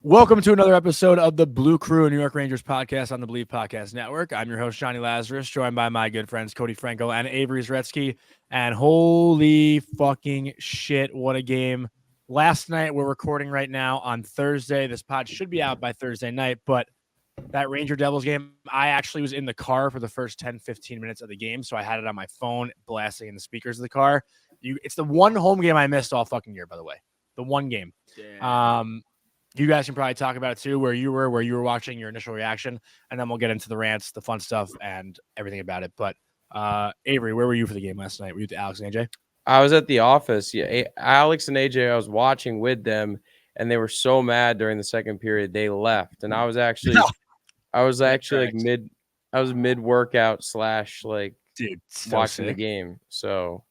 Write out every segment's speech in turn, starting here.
Welcome to another episode of the Blue Crew New York Rangers podcast on the Believe Podcast Network. I'm your host, Jonny Lazarus, joined by my good friends, Cody, Frankel, and Avery Zaretsky. And holy fucking shit, what a game. Last night, we're recording right now on Thursday. This pod should be out by Thursday night, but that Ranger Devils game, I actually was in the car for the first 10, 15 minutes of the game, so I had it on my phone blasting in the speakers of the car. It's the one home game I missed all fucking year, by the way. The one game. Damn. You guys can probably talk about it too, where you were watching, your initial reaction, and then we'll get into the rants, the fun stuff, and everything about it. But Avery, where were you for the game last night? Were you with Alex and AJ? I was at the office. Yeah, Alex and AJ, I was watching with them, and they were so mad during the second period they left. And I was actually mid workout / like Dude, so watching the sick. game. So,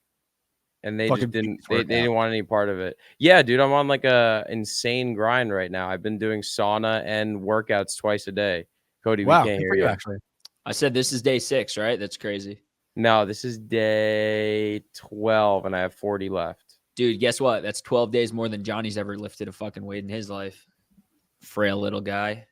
and they Fucking just didn't beast they didn't want any part of it. Yeah, dude, I'm on like a insane grind right now. I've been doing sauna and workouts twice a day. Cody, Wow, we can't good hear for you. actually. I said this is day 6, right? That's crazy. No, this is day 12, and I have 40 left. Dude, guess what? That's 12 days more than Johnny's ever lifted a fucking weight in his life. Frail little guy.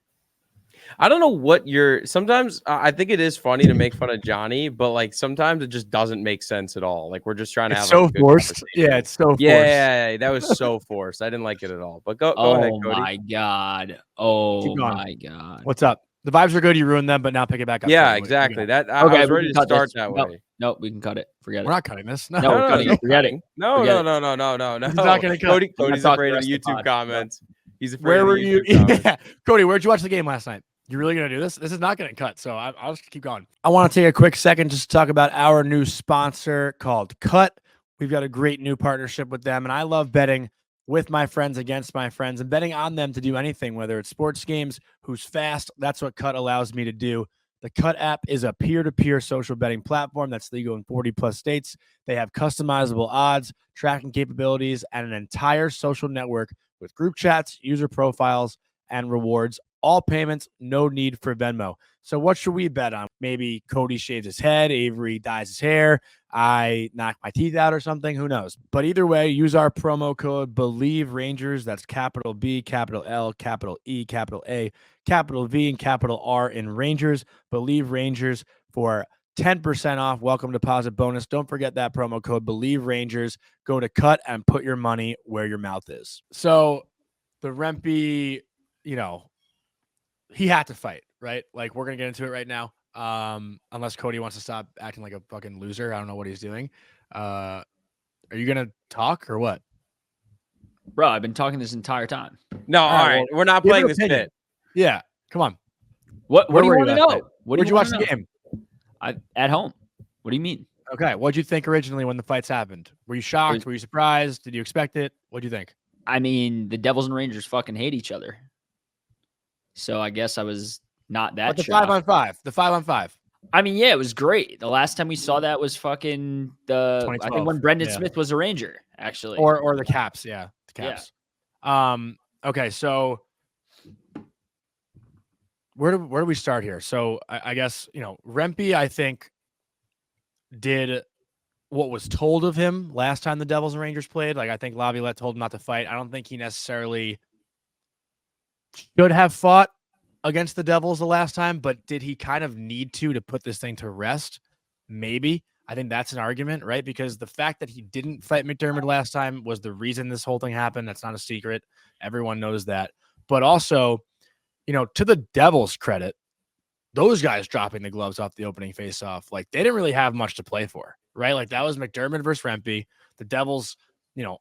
I don't know what sometimes I think it is funny to make fun of Johnny, but like sometimes it just doesn't make sense at all. Like we're just trying to It's have so like, a good forced. conversation. Yeah, it's so forced. Yeah, that was so forced. I didn't like it at all. But go ahead, Oh Cody. my God. Oh Keep going. my God. What's up? The vibes are good. You ruined them, but now pick it back up. Yeah, Cody. exactly. Okay. That I Okay, was we ready can to cut start this. that No. way. No, we can cut it. Forget We're it. not cutting this. No, No, we're cutting it. Forget it. No. Forget it. No. He's not gonna cut. Cody's I'm not talking afraid the of rest of the YouTube pod. comments. He's afraid Where of were the you? YouTube comments. Yeah. Cody, where'd you watch the game last night? You really gonna do this? This is not gonna cut, so I'll just keep going. I want to take a quick second just to talk about our new sponsor called Cut. We've got a great new partnership with them, and I love betting with my friends against my friends and betting on them to do anything, whether it's sports games, who's fast. That's what Cut allows me to do. The Cut app is a peer-to-peer social betting platform that's legal in 40 plus states. They have customizable odds, tracking capabilities, and an entire social network with group chats, user profiles, and rewards. All payments, no need for Venmo. So what should we bet on? Maybe Cody shaves his head, Avery dyes his hair, I knock my teeth out or something. Who knows? But either way, use our promo code Believe Rangers. That's capital B, capital L, capital E, capital A, capital V, and capital R in Rangers. Believe Rangers for 10% off. Welcome deposit bonus. Don't forget that promo code Believe Rangers. Go to Cut and put your money where your mouth is. So the Rempe, he had to fight, right? Like, we're going to get into it right now. Unless Cody wants to stop acting like a fucking loser. I don't know what he's doing. Are you going to talk or what? Bro, I've been talking this entire time. No, all right. Well, We're not give playing your this opinion. bit. Yeah. Come on. What Where do you were want to you last know? night? What Where'd do you watch wanna the know? game? At home. What do you mean? Okay. What'd you think originally when the fights happened? Were you shocked? Were you surprised? Did you expect it? What'd you think? I mean, the Devils and Rangers fucking hate each other. So I guess I was not that But the shocked. 5-on-5. The 5-on-5. I mean, yeah, it was great. The last time we saw that was fucking I think 2012. when Brendan Yeah. Smith was a Ranger, actually. Or the Caps. Yeah. The Yeah. Caps. Okay. So where do we start here? So I guess, Rempe, I think, did what was told of him last time the Devils and Rangers played. Like, I think Laviolette told him not to fight. I don't think he necessarily should have fought against the Devils the last time, but did he kind of need to put this thing to rest? Maybe. I think that's an argument, right? Because the fact that he didn't fight McDermott last time was the reason this whole thing happened. That's not a secret. Everyone knows that. But also, to the Devils' credit, those guys dropping the gloves off the opening face-off, like, they didn't really have much to play for, right? Like, that was McDermott versus Rempe. The Devils,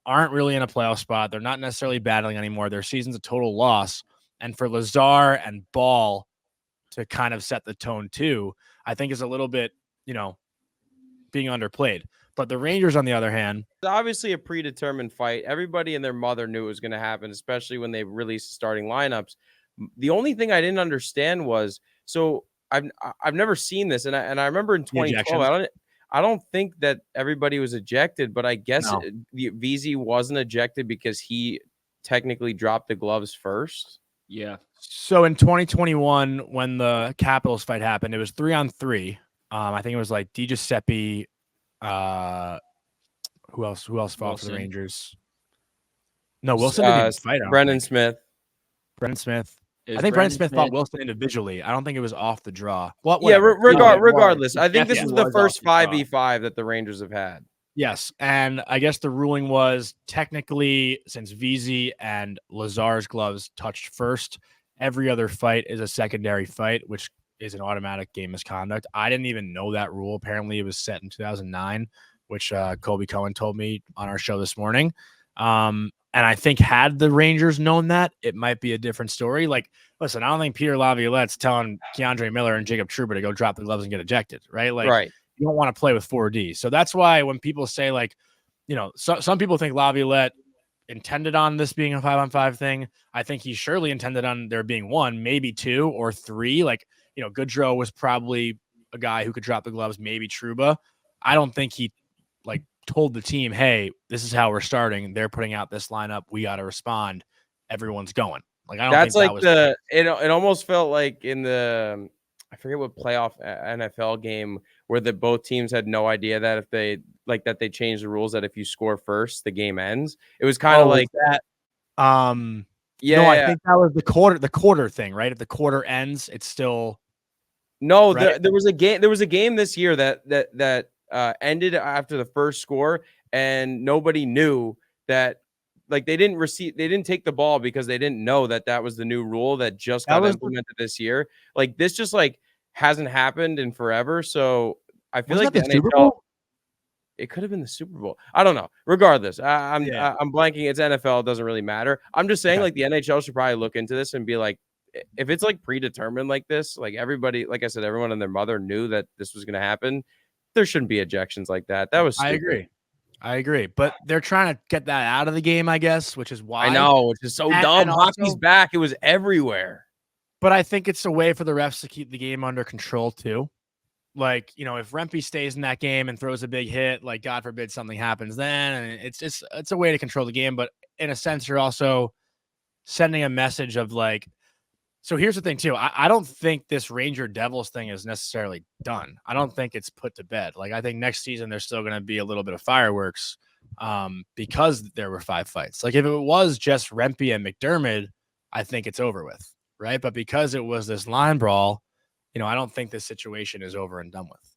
aren't really in a playoff spot. They're not necessarily battling anymore. Their season's a total loss. And for Lazar and Ball to kind of set the tone too, I think is a little bit, being underplayed. But the Rangers, on the other hand, It's obviously a predetermined fight. Everybody and their mother knew it was going to happen, especially when they released starting lineups. The only thing I didn't understand was, so I've never seen this, and I remember in 2012, I don't think that everybody was ejected, but I guess No. VZ wasn't ejected because he technically dropped the gloves first. Yeah. So in 2021, when the Capitals fight happened, it was 3-on-3. I think it was like DiGiuseppe. Who else fought for the Wilson. Rangers? No, Wilson didn't even fight. I don't Brendan think. Smith. Brendan Smith. It I was think Brendan Brendan Smith fought Wilson individually. I don't think it was off the draw. Well, Yeah, whatever. regardless, It I think this definitely was the was first off the draw. 5v5 that the Rangers have had. Yes, and I guess the ruling was technically since VZ and Lazar's gloves touched first, every other fight is a secondary fight, which is an automatic game misconduct. I didn't even know that rule. Apparently, it was set in 2009, which Colby Cohen told me on our show this morning. And I think had the Rangers known that, it might be a different story. Like, listen, I don't think Peter Laviolette's telling Keandre Miller and Jacob Trouba to go drop the gloves and get ejected, right? Like, Right. you don't want to play with 4D. So that's why when people say, like, some people think Laviolette intended on this being a 5-on-5 thing. I think he surely intended on there being one, maybe two or three. Like, Goodrow was probably a guy who could drop the gloves, maybe Trouba. I don't think he told the team, hey, this is how we're starting. They're putting out this lineup. We got to respond. Everyone's going. Like, I don't That's think like that was it almost felt like in the I forget what playoff NFL game where both teams had no idea that if they they changed the rules that if you score first, the game ends. It was kind of like that. Yeah, no, I think that was the quarter thing, right? If the quarter ends, it's still no. Right? There was a game. There was a game this year that ended after the first score, and nobody knew that. Like they didn't take the ball because they didn't know that was the new rule that just got implemented this year. Like this just hasn't happened in forever. So I feel like the Super NHL, Bowl? it could have been the Super Bowl. I don't know. Regardless, I'm Yeah. I'm blanking. It's NFL. It doesn't really matter. I'm just saying Okay. the NHL should probably look into this and be like, if it's predetermined like this, everybody, like I said, everyone and their mother knew that this was going to happen. There shouldn't be ejections like that. That was stupid. I agree, but they're trying to get that out of the game, I guess, which is why I know, which is so dumb. and Hockey's also, back. It was everywhere. But I think it's a way for the refs to keep the game under control too. Like, if Rempe stays in that game and throws a big hit, like God forbid something happens then, and it's a way to control the game. But in a sense, you're also sending a message of so here's the thing too. I don't think this Ranger Devils thing is necessarily done. I don't think it's put to bed. I think next season there's still going to be a little bit of fireworks because there were 5 fights. Like if it was just Rempe and McDermott, I think it's over with, right? But because it was this line brawl, I don't think this situation is over and done with.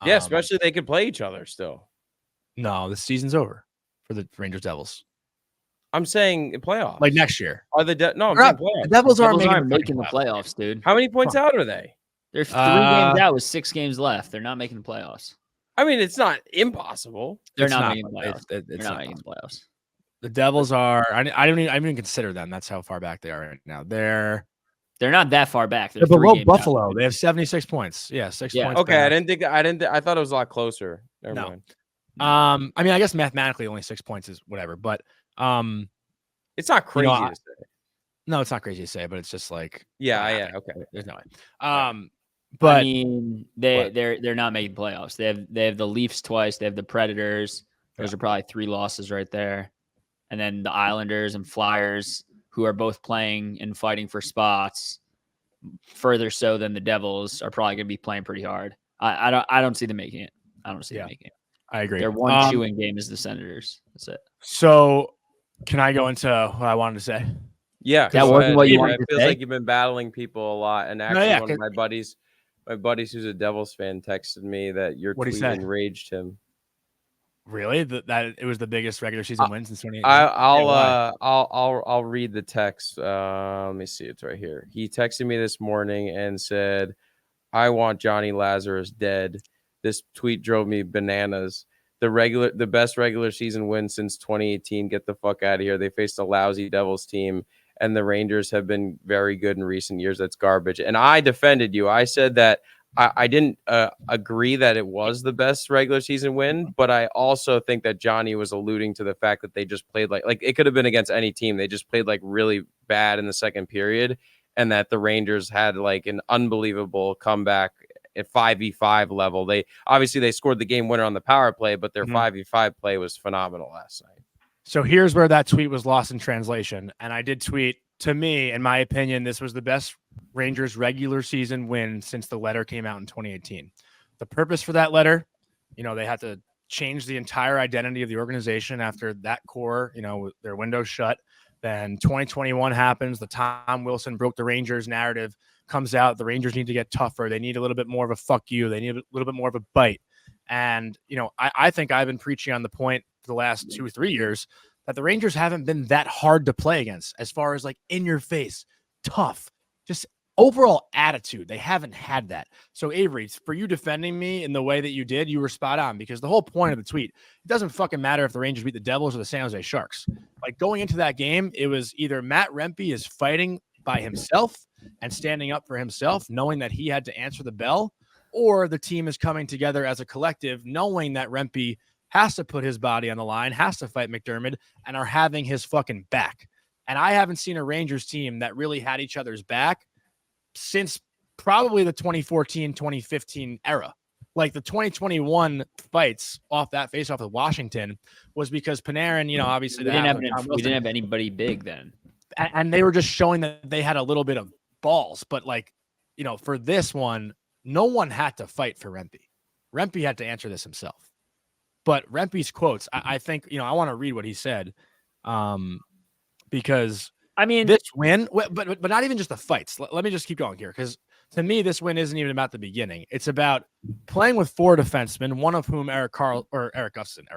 Yeah, especially they could play each other still. No, the season's over for the Rangers Devils. I'm saying playoffs. Like next year. Are the no, I'm saying playoffs. The Devils aren't making the playoffs, dude. How many points out are they? They're 3 games out with 6 games left. They're not making the playoffs. I mean, it's not impossible. They're not making the playoffs. They're not making the playoffs. The Devils are. I don't even consider them. That's how far back they are right now. They're not that far back. They're below Buffalo. They have 76 points. Yeah, 6 points. Okay, back. I thought it was a lot closer. Never mind. I mean, I guess mathematically only 6 points is whatever, but it's not crazy to say. No, it's not crazy to say, but it's just okay. There's no way. But I mean, they're not making playoffs. They have the Leafs twice. They have the Predators. Those are probably 3 losses right there, and then the Islanders and Flyers, who are both playing and fighting for spots, further so than the Devils, are probably going to be playing pretty hard. I don't see them making it. I don't see them making it. I agree. Their one chewing game is the Senators. That's it. So, can I go into what I wanted to say? Yeah, that wasn't what you wanted to say. It feels like you've been battling people a lot, and actually, one of my buddies who's a Devils fan texted me that your tweet enraged him. Really? That it was the biggest regular season win since 2018. I'll read the text. Let me see. It's right here. He texted me this morning and said, "I want Jonny Lazarus dead." This tweet drove me bananas. The best regular season win since 2018. Get the fuck out of here. They faced a lousy Devils team, and the Rangers have been very good in recent years. That's garbage. And I defended you. I said that I didn't agree that it was the best regular season win, but I also think that Johnny was alluding to the fact that they just played like it could have been against any team. They just played really bad in the second period, and that the Rangers had an unbelievable comeback at 5v5 level. They scored the game winner on the power play, but their 5v5 play was phenomenal last night. So here's where that tweet was lost in translation. And I did tweet, to me, in my opinion, this was the best Rangers regular season win since the letter came out in 2018. The purpose for that letter, they had to change the entire identity of the organization after that core, their window shut. Then 2021 happens. The Tom Wilson broke the Rangers narrative comes out. The Rangers need to get tougher. They need a little bit more of a fuck you. They need a little bit more of a bite. And, I think I've been preaching on the point for the last 2 or 3 years that the Rangers haven't been that hard to play against as far as like in your face, tough, just overall attitude. They haven't had that. So Avery, for you defending me in the way that you did, you were spot on, because the whole point of the tweet, it doesn't fucking matter if the Rangers beat the Devils or the San Jose Sharks. Like going into that game, it was either Matt Rempe is fighting by himself and standing up for himself, knowing that he had to answer the bell, or the team is coming together as a collective, knowing that Rempe has to put his body on the line, has to fight McDermott, and are having his fucking back. And I haven't seen a Rangers team that really had each other's back since probably the 2014-2015 era. Like the 2021 fights off that face-off with Washington was because Panarin, obviously we didn't have anybody big then. And they were just showing that they had a little bit of balls. But for this one, no one had to fight for Rempe. Rempe had to answer this himself. But Rempe's quotes, I think, I want to read what he said, because this win, but not even just the fights. Let me just keep going here, because to me, this win isn't even about the beginning. It's about playing with 4 defensemen, one of whom Eric Gustafsson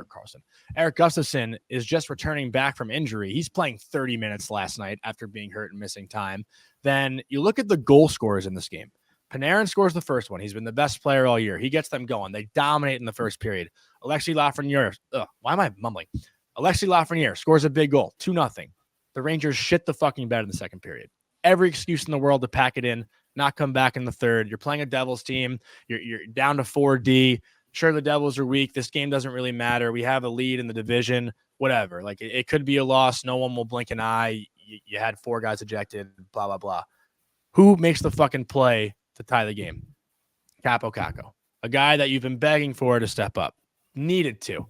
is just returning back from injury. He's playing 30 minutes last night after being hurt and missing time. Then you look at the goal scorers in this game. Panarin scores the first one. He's been the best player all year. He gets them going. They dominate in the first period. Alexis Lafreniere, why am I mumbling? Alexis Lafreniere scores a big goal, 2-0. The Rangers shit the fucking bed in the second period. Every excuse in the world to pack it in, not come back in the third. You're playing a Devils team. You're down to 4D. Sure, the Devils are weak. This game doesn't really matter. We have a lead in the division, whatever. Like it could be a loss. No one will blink an eye. You had 4 guys ejected, blah, blah, blah. Who makes the fucking play to tie the game? Capo Caco, a guy that you've been begging for to step up. Needed to.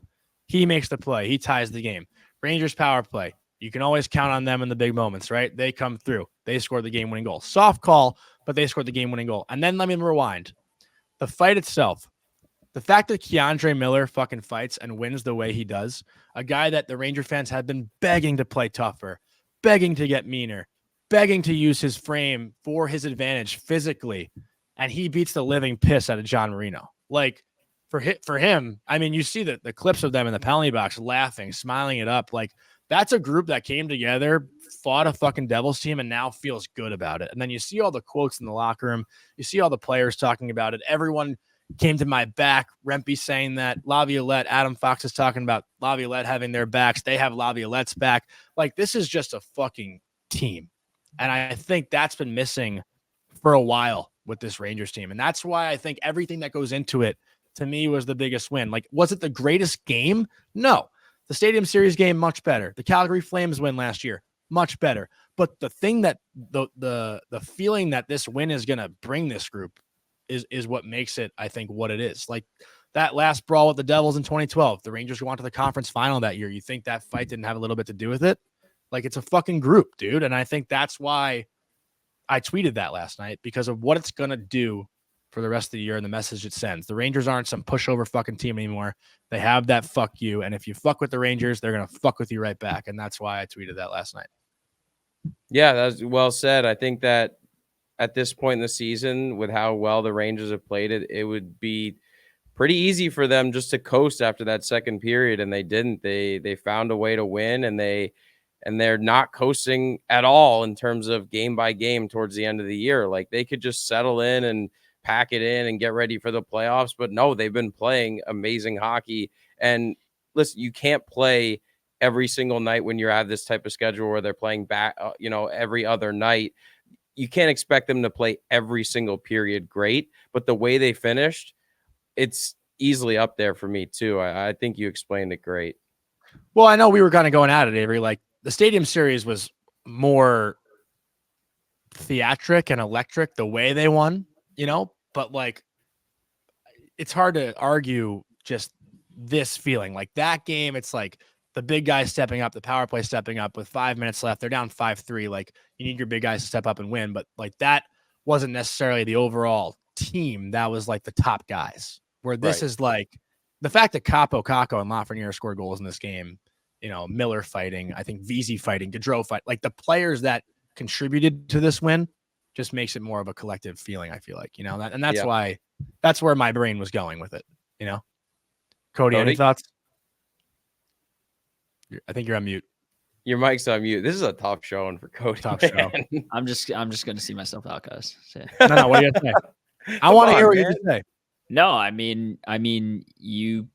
He makes the play. He ties the game. Rangers power play. You can always count on them in the big moments, right? They come through. They score the game-winning goal. Soft call, but they scored the game-winning goal. And then let me rewind. The fight itself, the fact that Keandre Miller fucking fights and wins the way he does, a guy that the Ranger fans have been begging to play tougher, begging to get meaner, begging to use his frame for his advantage physically, and he beats the living piss out of John Marino. Like, for him, I mean, you see the clips of them in the penalty box laughing, smiling it up. Like, that's a group that came together, fought a fucking Devils team, and now feels good about it. And then you see all the quotes in the locker room. You see all the players talking about it. Everyone came to my back. Rempe saying that. Laviolette, Adam Fox is talking about Laviolette having their backs. They have Laviolette's back. Like, this is just a fucking team. And I think that's been missing for a while with this Rangers team. And that's why I think everything that goes into it, to me, was the biggest win. Like, was it the greatest game? No. The Stadium Series game, much better. The Calgary Flames win last year, much better. But the thing that the feeling that this win is going to bring this group is what makes it, I think, what it is. Like that last brawl with the Devils in 2012, the Rangers went to the conference final that year. You think that fight didn't have a little bit to do with it? Like, it's a fucking group, dude. And I think that's why I tweeted that last night, because of what it's going to do for the rest of the year and the message it sends. The Rangers aren't some pushover fucking team anymore. They have that fuck you. And if you fuck with the Rangers, they're going to fuck with you right back. And that's why I tweeted that last night. Yeah, that's well said. I think that at this point in the season, with how well the Rangers have played it would be pretty easy for them just to coast after that second period. And they didn't. They found a way to win, and they're not coasting at all in terms of game by game towards the end of the year. Like, they could just settle in and pack it in and get ready for the playoffs. But no, they've been playing amazing hockey. And listen, you can't play every single night when you have this type of schedule where they're playing back, every other night. You can't expect them to play every single period great, but the way they finished, it's easily up there for me too. I think you explained it great. Well, I know we were kind of going at it, Avery. Like, the Stadium Series was more theatric and electric the way they won, but like, it's hard to argue just this feeling. Like, that game, it's like the big guys stepping up, the power play stepping up with 5 minutes left. They're down 5-3. Like, you need your big guys to step up and win. But like, that wasn't necessarily the overall team. That was like the top guys, where this is like the fact that Capo, Caco, and Lafreniere scored goals in this game Miller fighting. I think VZ fighting, Gaudreau fight. Like the players that contributed to this win just makes it more of a collective feeling. I feel like that's where my brain was going with it. Cody, any thoughts? I think you're on mute. Your mic's on mute. This is a tough showing for Cody. Tough show. I'm just gonna see myself out, guys. So. No. What do you say? I want to hear what you have to say. No, I mean, you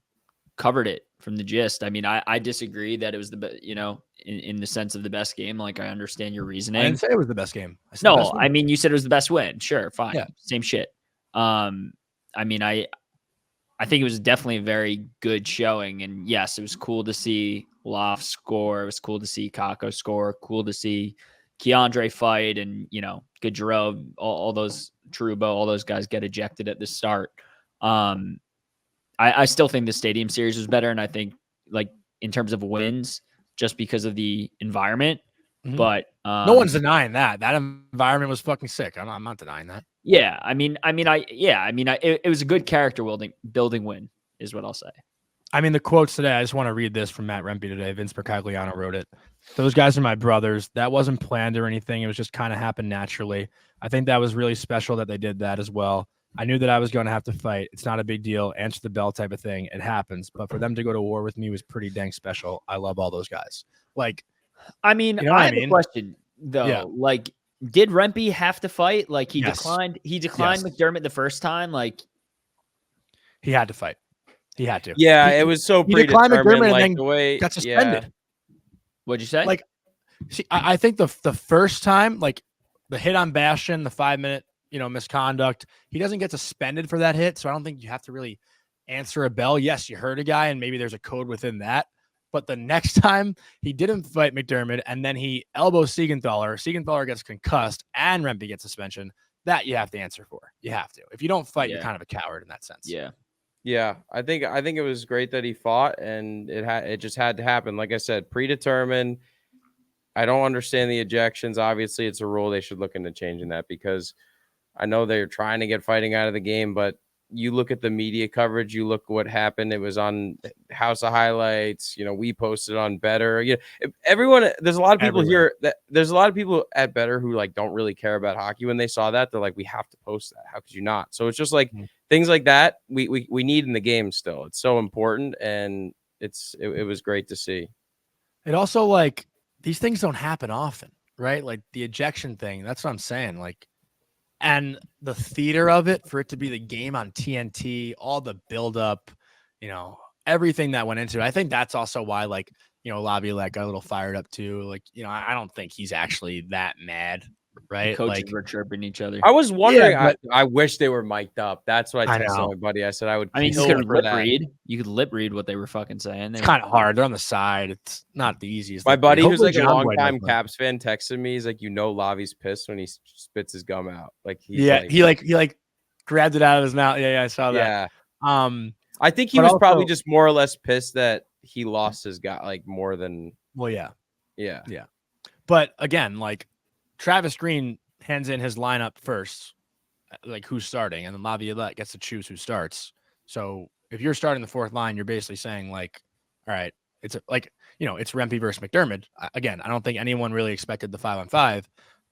covered it from the gist. I mean, I disagree that it was the best. In the sense of the best game. Like I understand your reasoning. I didn't say it was the best game. No, I mean you said it was the best win. Sure, fine, same shit. I mean, I think it was definitely a very good showing, and yes, it was cool to see Loft score. It was cool to see Kako score. Cool to see Keandre fight, and Gaudreau, all those Trubo, all those guys get ejected at the start. I still think the Stadium Series was better, and I think like in terms of wins, just because of the environment. Mm-hmm. But no one's denying that. That environment was fucking sick. I'm not denying that. Yeah, it was a good character building win, is what I'll say. I mean, the quotes today, I just want to read this from Matt Rempe today. Vince Percagliano wrote it. Those guys are my brothers. That wasn't planned or anything. It was just kind of happened naturally. I think that was really special that they did that as well. I knew that I was going to have to fight. It's not a big deal. Answer the bell type of thing. It happens. But for them to go to war with me was pretty dang special. I love all those guys. Like, I mean, I have a question though. Yeah. Like, did Rempe have to fight? Like he declined McDermott the first time. Like he had to fight. He had to. Yeah, it was so predetermined. Like the way got suspended. Yeah. What'd you say? Like, see, I think the first time, like the hit on Bastion, the 5-minute, misconduct, he doesn't get suspended for that hit. So I don't think you have to really answer a bell. Yes, you hurt a guy, and maybe there's a code within that. But the next time he didn't fight McDermott, and then he elbows Siegenthaler. Siegenthaler gets concussed, and Rempe gets suspension. That you have to answer for. You have to. If you don't fight, you're kind of a coward in that sense. Yeah. Yeah, I think it was great that he fought, and it just had to happen. Like I said, predetermined. I don't understand the ejections. Obviously, it's a rule. They should look into changing that, because I know they're trying to get fighting out of the game, but you look at the media coverage, you look what happened. It was on House of Highlights. We posted on Better. Everyone. There's a lot of people here. There's a lot of people at Better who like don't really care about hockey. When they saw that, they're like, "We have to post that. How could you not?" So it's just like things like that. We need in the game still. It's so important, and it was great to see. It also like these things don't happen often, right? Like the ejection thing. That's what I'm saying. Like. And the theater of it, for it to be the game on TNT, all the buildup, everything that went into it. I think that's also why, like, Laviolette got a little fired up too. Like, I don't think he's actually that mad, right? The coaches were chirping each other. I was wondering. I wish they were mic'd up. That's what I texted my buddy. I said I would. I mean, you could lip read what they were fucking saying. It's kind of hard. They're on the side. It's not the easiest. My buddy, who's like a longtime Caps fan, texted me. He's like, Lavi's pissed when he spits his gum out. Like, he grabbed it out of his mouth. Yeah, I saw that. Yeah. I think he was probably just more or less pissed that he lost his guy, like more than. Well, yeah. Yeah. But again, like Travis Green hands in his lineup first, like who's starting, and then Laviolette gets to choose who starts. So if you're starting the fourth line, you're basically saying like, all right, it's it's Rempe versus McDermott. Again, I don't think anyone really expected the 5-on-5,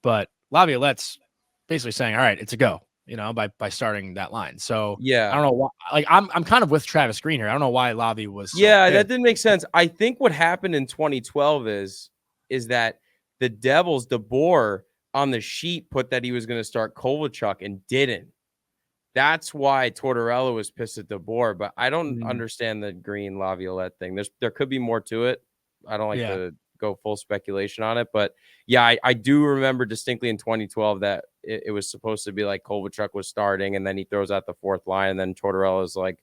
but Laviolette's basically saying, all right, it's a go, by starting that line. So yeah, I don't know why. Like I'm kind of with Travis Green here. I don't know why Lavi was. That didn't make sense. I think what happened in 2012 is that the Devils, DeBoer on the sheet put that he was going to start Kovalchuk and didn't. That's why Tortorella was pissed at DeBoer, but I don't understand the Green Laviolette thing. There could be more to it. I don't like to go full speculation on it, but yeah, I do remember distinctly in 2012 that it was supposed to be like Kovalchuk was starting, and then he throws out the fourth line, and then Tortorella is like,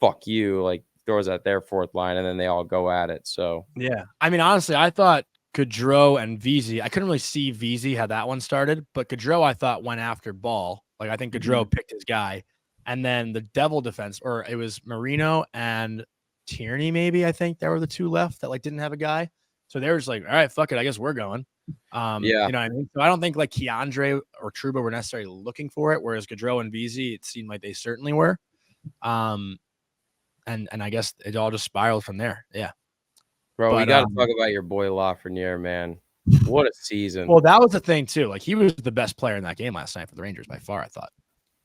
fuck you, like throws out their fourth line, and then they all go at it. So yeah, I mean, honestly, I thought Gaudreau and VZ, I couldn't really see VZ how that one started, but Gaudreau I thought went after Ball. Like I think Gaudreau picked his guy, and then the Devil defense, or it was Marino and Tierney, maybe I think there were the two left that like didn't have a guy. So they were just like, all right, fuck it, I guess we're going. You know what I mean? So I don't think like Keandre or Truba were necessarily looking for it, whereas Gaudreau and VZ, it seemed like they certainly were. And I guess it all just spiraled from there. Yeah. Bro, we But, got to talk about your boy Lafreniere, man. What a season. Well, that was the thing too. Like he was the best player in that game last night for the Rangers by far, I thought.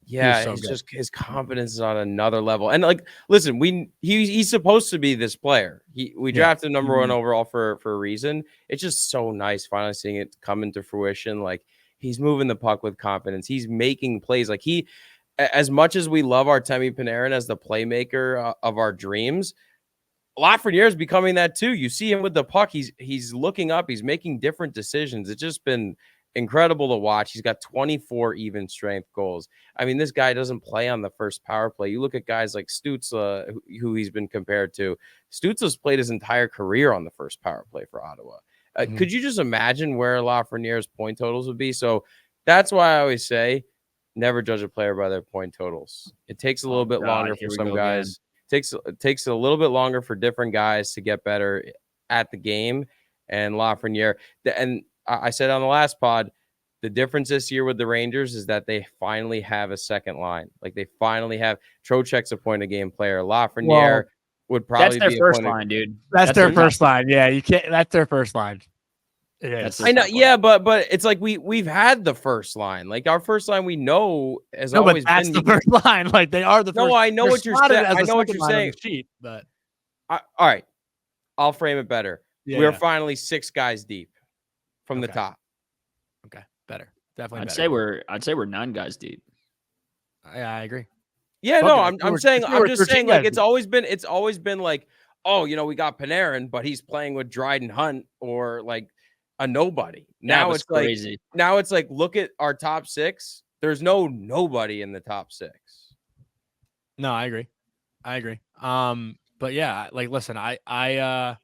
Yeah, so it's good. just his confidence is on another level. And like, listen, he's supposed to be this player. We drafted number one overall for a reason. It's just so nice finally seeing it come into fruition. Like he's moving the puck with confidence. He's making plays. Like as much as we love Artemi Panarin as the playmaker of our dreams, Lafreniere is becoming that too. You see him with the puck. He's looking up. He's making different decisions. It's just been incredible to watch. He's got 24 even strength goals. I mean, this guy doesn't play on the first power play. You look at guys like Stützle, who he's been compared to. Stützle's played his entire career on the first power play for Ottawa. Could you just imagine where Lafreniere's point totals would be? So that's why I always say, never judge a player by their point totals. It takes a little bit longer for some guys. It takes a little bit longer for different guys to get better at the game. And Lafreniere, and I said on the last pod, the difference this year with the Rangers is that they finally have a second line. Like they finally have Trocheck's a point of game player. Lafreniere would probably that's be their first line, dude. That's their first line. Yeah, you can't. That's their first line. I know. Yeah, but it's like we've had the first line. Like our first line, we know has always that's been the first line. Like they are the first. No, I know what you're saying. I know what you're saying. Sheet, but all right, I'll frame it better. Yeah, we're finally 6 guys deep from the Okay. top. Okay, better. Definitely. I'd say we're 9 guys deep. Yeah, I agree. Yeah, Okay, no, I'm just saying like guys it's always been like, oh, we got Panarin, but he's playing with Dryden Hunt or like a nobody. Now it's crazy. Like look at our top 6. There's nobody in the top 6. No, I agree. But yeah, like listen, I've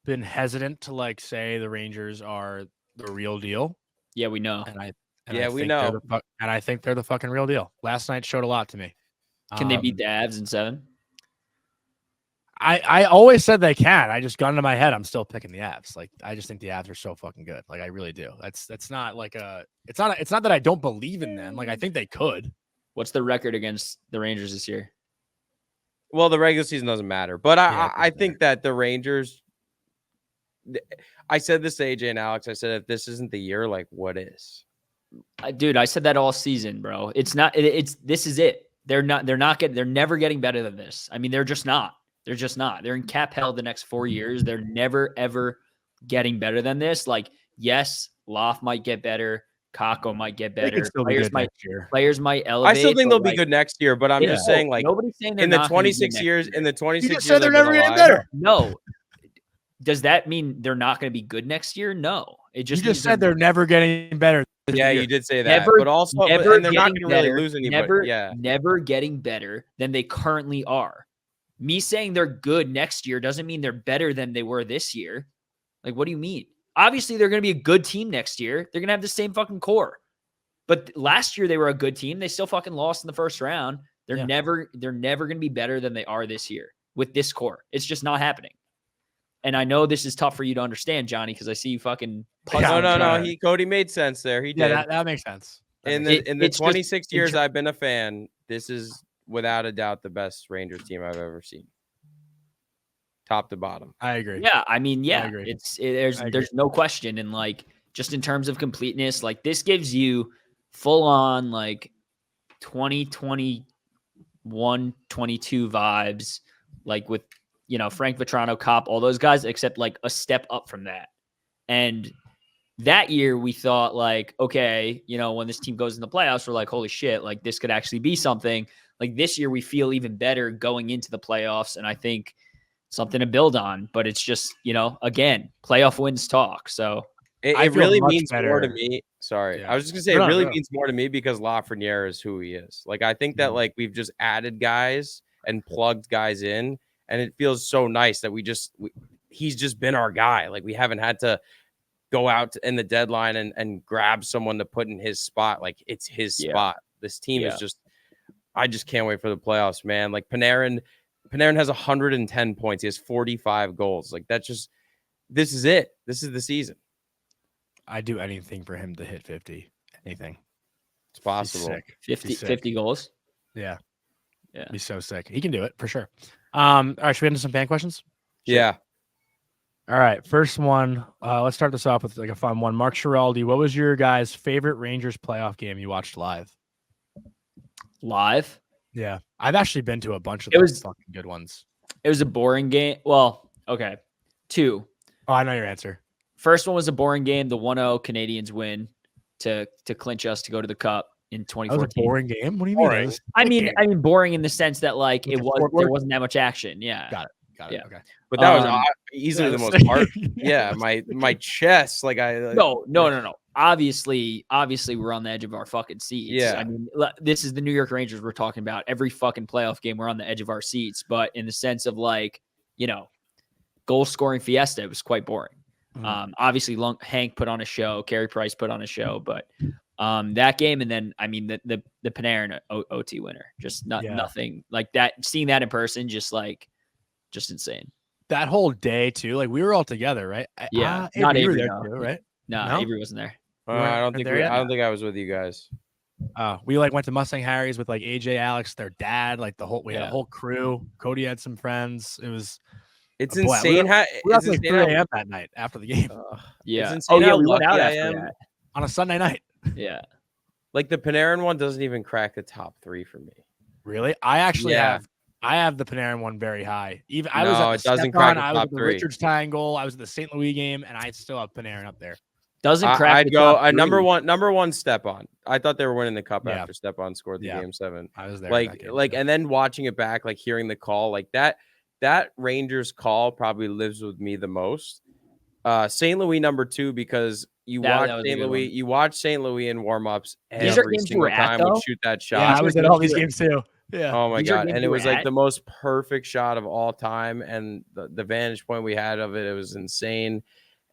been hesitant to like say the Rangers are the real deal. Yeah, we know. We know. And I think they're the fucking real deal. Last night showed a lot to me. Can they beat the Avs in 7? I always said they can. I just got into my head. I'm still picking the Avs. Like I just think the Avs are so fucking good. Like I really do. That's not like it's not that I don't believe in them. Like I think they could. What's the record against the Rangers this year? Well, the regular season doesn't matter, but I think that the Rangers. I said this to AJ and Alex. I said if this isn't the year, like what is? Dude, I said that all season, bro. It's not. This is it. They're never getting better than this. I mean, they're just not. They're in cap hell the next 4 years. They're never, ever getting better than this. Like, yes, Loft might get better. Kako might get better. Players might elevate. I still think they'll be good next year, but I'm just saying, like, nobody's saying in the 26 years, they're never getting better. No. Does that mean they're not going to be good next year? No. You just said they're never getting better. Yeah, you did say that. But also, and they're not going to really lose anybody. Never getting better than they currently are. Me saying they're good next year doesn't mean they're better than they were this year. Like, what do you mean? Obviously, they're going to be a good team next year. They're going to have the same fucking core. But last year, they were a good team. They still fucking lost in the first round. They're never going to be better than they are this year with this core. It's just not happening. And I know this is tough for you to understand, Johnny, because I see you fucking puzzling. No. Cody made sense there. He did. Yeah, that makes sense. In the 26 years I've been a fan, this is without a doubt the best Rangers team I've ever seen. Top to bottom. I agree. Yeah, I mean, I agree. There's no question. And like, just in terms of completeness, like this gives you full on like 2021, 22 vibes, like with, Frank Vetrano, Kopp, all those guys, except like a step up from that. And that year we thought like, okay, when this team goes in the playoffs, we're like, holy shit, like this could actually be something. Like this year we feel even better going into the playoffs. And I think something to build on, but it's just, again, playoff wins talk. So it really means more to me. Sorry. Yeah. I was just gonna say it really means more to me because Lafreniere is who he is. Like, I think that like we've just added guys and plugged guys in, and it feels so nice that he's just been our guy. Like we haven't had to go out in the deadline and grab someone to put in his spot. Like it's his spot. This team is just, I just can't wait for the playoffs, man. Like Panarin has 110 points. He has 45 goals. Like this is it. This is the season. I'd do anything for him to hit 50. Anything. It's possible. 50 goals. Yeah. He's so sick. He can do it for sure. All right, should we get into some fan questions? Sure. Yeah. All right, first one. Let's start this off with like a fun one. Mark Schiraldi, what was your guys' favorite Rangers playoff game you watched live? Live? Yeah, I've actually been to a bunch of those fucking good ones. It was a boring game. Well, okay. 2. Oh, I know your answer. First one was a boring game. The 1-0 Canadians win to clinch us to go to the Cup in 2014. That was a boring game. What do you Boring. mean? I mean, boring in the sense that like With it the was forward? there wasn't that much action. Yeah. Got it. Yeah. Okay. But that was Um, easily the that's- most hard. Yeah, my chest, like No. Obviously, we're on the edge of our fucking seats. Yeah. I mean, this is the New York Rangers we're talking about. Every fucking playoff game, we're on the edge of our seats. But in the sense of like, goal scoring fiesta, it was quite boring. Obviously, Hank put on a show. Carey Price put on a show. But that game, and then I mean the Panarin OT winner, just nothing like that. Seeing that in person, just insane. That whole day too. Like we were all together, right? Yeah, Avery, not you were Avery, there no. too, right? No, Avery wasn't there. I don't think there yet? I don't think I was with you guys. We like went to Mustang Harry's with like AJ, Alex, their dad, like we had a whole crew. Cody had some friends. It was It's boy, insane how we were up it's like 3 insane how- a.m. that night after the game Yeah. It's insane how we went lucky out I after am. that. on a Sunday night. Yeah. Like the Panarin one doesn't even crack the top 3 for me. Really? I actually Yeah. have the Panarin one very high. Even I No, was at it the doesn't Stepan, crack the I was top at the 3. Richards tying goal. I was at the St. Louis game, and I still have Panarin up there. Doesn't crack. I'd the go top 3. number one Stepan. I thought they were winning the cup Yeah. after Stepan scored the game 7. I was there. in that game. And then watching it back, like hearing the call, like that Rangers call probably lives with me the most. St. Louis number 2 because you That watch was a St. good Louis, one. you watch St. Louis in warm-ups These are every games you single were at, time though? would shoot that shot. yeah, I was at all these games too. Yeah. Oh my These are god! games And you it were was like at? the most perfect shot of all time, and the vantage point we had of it was insane.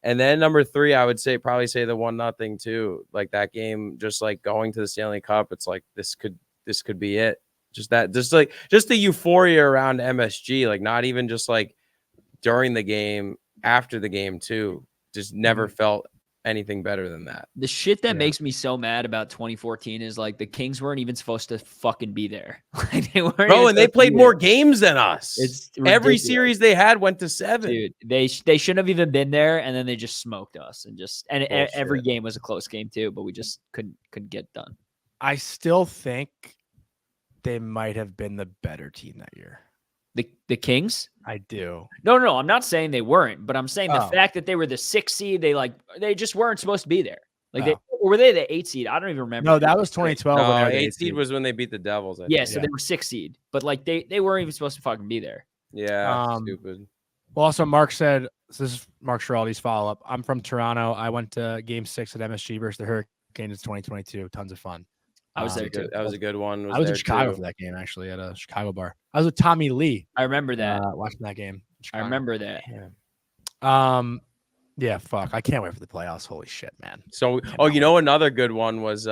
And then number 3, I would probably say the 1-0 too. Like that game, just like going to the Stanley Cup, it's like this could be it. Just the euphoria around MSG, like not even just like during the game, after the game too. Just never felt anything better than that. The shit that makes me so mad about 2014 is like the Kings weren't even supposed to fucking be there. Like they weren't. Bro, and they played more games than us. It's every ridiculous. series they had went to 7. Dude, they shouldn't have even been there, and then they just smoked us, and Bullshit. every game was a close game too, but we just couldn't get done. I still think they might have been the better team that year. The Kings? I do. No, I'm not saying they weren't, but I'm saying the Oh. fact that they were the 6th seed, they just weren't supposed to be there. Like Oh. or were they the 8th seed? I don't even remember. No, that was 2012. when they No, were the 8 eighth seed was when they beat the Devils. I Yeah, think. so they were 6th seed, but like they weren't even supposed to fucking be there. Yeah, stupid. Well, also Mark said, so this is Mark Schiraldi's follow-up. I'm from Toronto. I went to Game 6 at MSG versus the Hurricanes in 2022. Tons of fun. I was there too. That was a good one. I was in there Chicago too. for that game, actually, at a Chicago bar. I was with Tommy Lee I remember that. watching that game. in I Chicago. remember that. Yeah, fuck. I can't wait for the playoffs. Holy shit, man. So, another good one was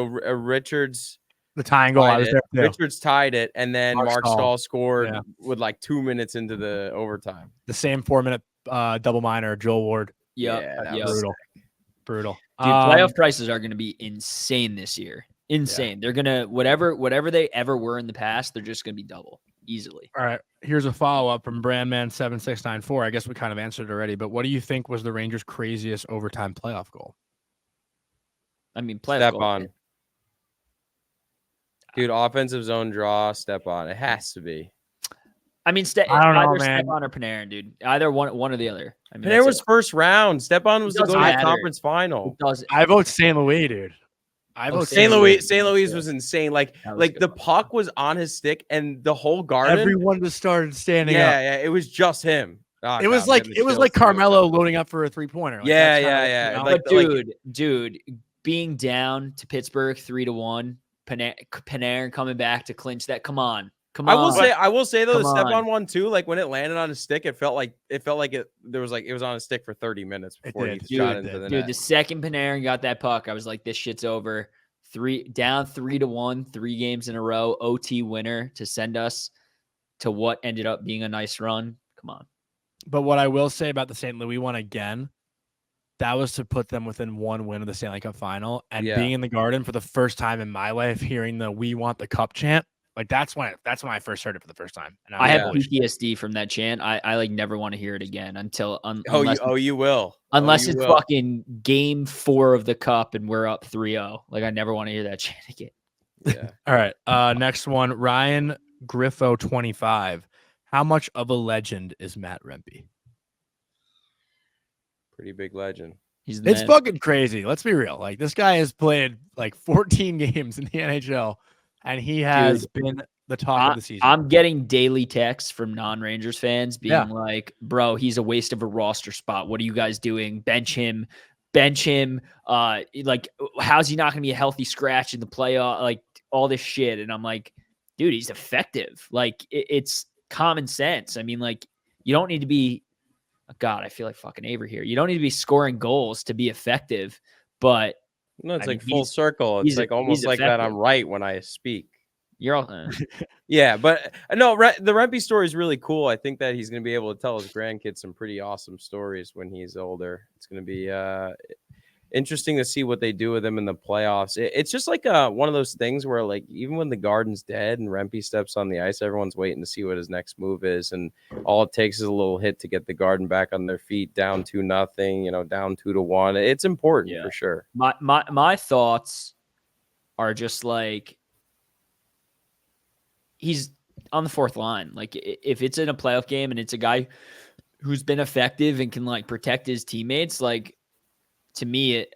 Richards The tying goal, I was there too. Richards tied it, and then Mark Mark Stahl. Stahl scored Yeah. with like 2 minutes into the overtime. The same 4-minute double minor, Joel Ward. Yeah, Yep. that Yep. was Brutal. Dude, playoff prices are going to be insane this year. Insane. They're going to whatever they ever were in the past, they're just going to be double easily. All right. Here's a follow-up from Brandman7694. I guess we kind of answered it already, but what do you think was the Rangers' craziest overtime playoff goal? I mean, playoff step goal. on. Dude, offensive zone draw, step on. It has to be. I mean, I don't know, either man. Stepan or Panarin, dude. Either one or the other. I mean, Panarin that's was it. first round. Stepan was to go doesn't to the matter. conference final. It doesn't- I vote St. Louis, dude. I Oh, vote St. Louis Yeah. was insane. Like That was a good the one. puck was on his stick, and the whole garden. Everyone just started standing up. yeah, it was just him. Oh, It was God, like man, the it was chills like too. Carmelo loading up for a 3-pointer. Like, Yeah, that's how, yeah. you know, Like- But dude, being down to Pittsburgh 3-1, Panarin coming back to clinch that. Come on. I will say though, the Come step on. on one too. Like when it landed on his stick, it felt like it was on his stick for 30 minutes before he did. shot Dude, into the Dude, net. the second Panarin got that puck, I was like, this shit's over. 3-1, 3 games in a row, OT winner to send us to what ended up being a nice run. Come on. But what I will say about the St. Louis one again, that was to put them within 1 win of the Stanley Cup final. And Yeah. being in the Garden for the first time in my life, hearing the "We Want the Cup" chant, Like that's when I first heard it for the first time. And I was have like, PTSD from that chant. I like never want to hear it again until You will. unless You it's will. fucking game 4 of the cup and we're up 3-0. Like I never want to hear that chant again. Yeah. All right. Next one, Ryan Griffo 25. How much of a legend is Matt Rempe? Pretty big legend. He's the It's man. fucking crazy. Let's be real. Like this guy has played like 14 games in the NHL, and he has been the talk of the season. I'm getting daily texts from non-Rangers fans being like, bro, he's a waste of a roster spot. What are you guys doing? Bench him. Like, how's he not going to be a healthy scratch in the playoff? Like all this shit. And I'm like, dude, he's effective. Like it's common sense. I mean, like you don't need to be, God, I feel like fucking Avery here. You don't need to be scoring goals to be effective, but no, it's like full circle. It's like almost like that I'm right when I speak. You're all yeah, but no, the Rempe story is really cool. I think that he's going to be able to tell his grandkids some pretty awesome stories when he's older. It's going to be interesting to see what they do with him in the playoffs. It's just like one of those things where, like, even when the Garden's dead and Rempe steps on the ice, everyone's waiting to see what his next move is, and all it takes is a little hit to get the Garden back on their feet, down 2-0, down 2-1. It's important for sure. My thoughts are just like he's on the fourth line. Like if it's in a playoff game and it's a guy who's been effective and can like protect his teammates, like. To me,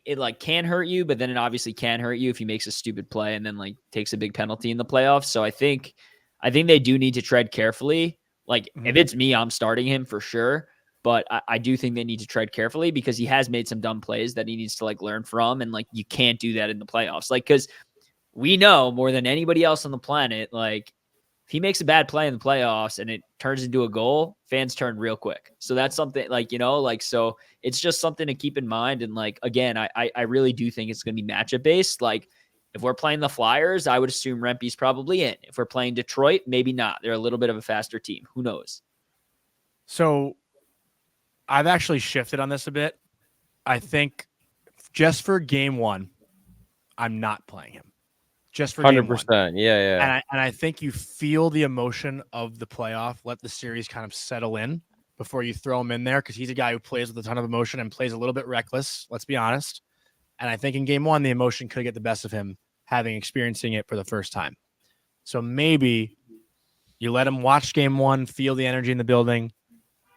it like can hurt you, but then it obviously can hurt you if he makes a stupid play and then like takes a big penalty in the playoffs. So I think they do need to tread carefully. Like if it's me, I'm starting him for sure. But I do think they need to tread carefully because he has made some dumb plays that he needs to like learn from. And like you can't do that in the playoffs. Like because we know more than anybody else on the planet, like if he makes a bad play in the playoffs and it turns into a goal, fans turn real quick. So that's something like, so it's just something to keep in mind. And like, again, I really do think it's going to be matchup based. Like if we're playing the Flyers, I would assume Rempe's probably in. If we're playing Detroit, maybe not. They're a little bit of a faster team. Who knows? So I've actually shifted on this a bit. I think just for game 1, I'm not playing him. Just for 100%. Yeah. And I think you feel the emotion of the playoff. Let the series kind of settle in before you throw him in there because he's a guy who plays with a ton of emotion and plays a little bit reckless. Let's be honest. And I think in game 1, the emotion could get the best of him experiencing it for the first time. So maybe you let him watch game 1, feel the energy in the building,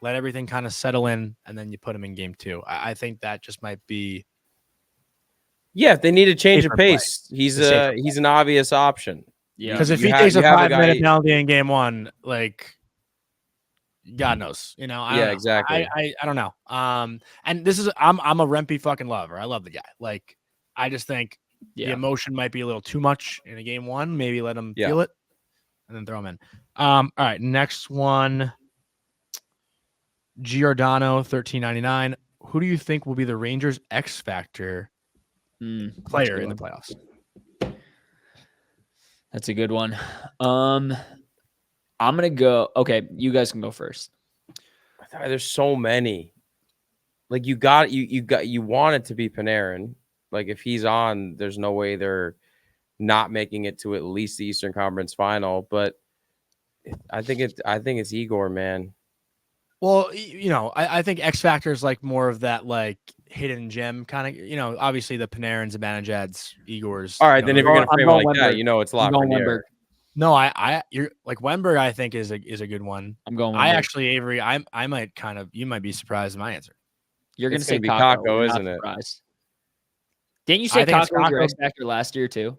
let everything kind of settle in, and then you put him in game 2. I think that just might be. Yeah, if they need to change the pace, he's an obvious option. Yeah, because if he takes a 5-minute penalty in game 1, like God knows, I don't know. Exactly. I don't know. And this is I'm a Rempe fucking lover. I love the guy. Like I just think the emotion might be a little too much in a game 1. Maybe let him feel it and then throw him in. All right, next one. Giordano 1399. Who do you think will be the Rangers X Factor player in the playoffs? That's a good one. I'm gonna go. Okay, you guys can go first. There's so many. Like you want it to be Panarin. Like if he's on, there's no way they're not making it to at least the Eastern Conference Final. But I think it's Igor, man. Well, I think X Factor is like more of that like hidden gem kind of, obviously the Panarins, Zibanejads, Igors. All right, then if you're going to frame it like that, it's Lafreniere. No, you're like Wenberg, I think is a good one. I'm going Wenberg. Avery, I might you might be surprised at my answer. You're going to say Kakko, isn't it? Didn't you say Kakko was your X Factor last year too?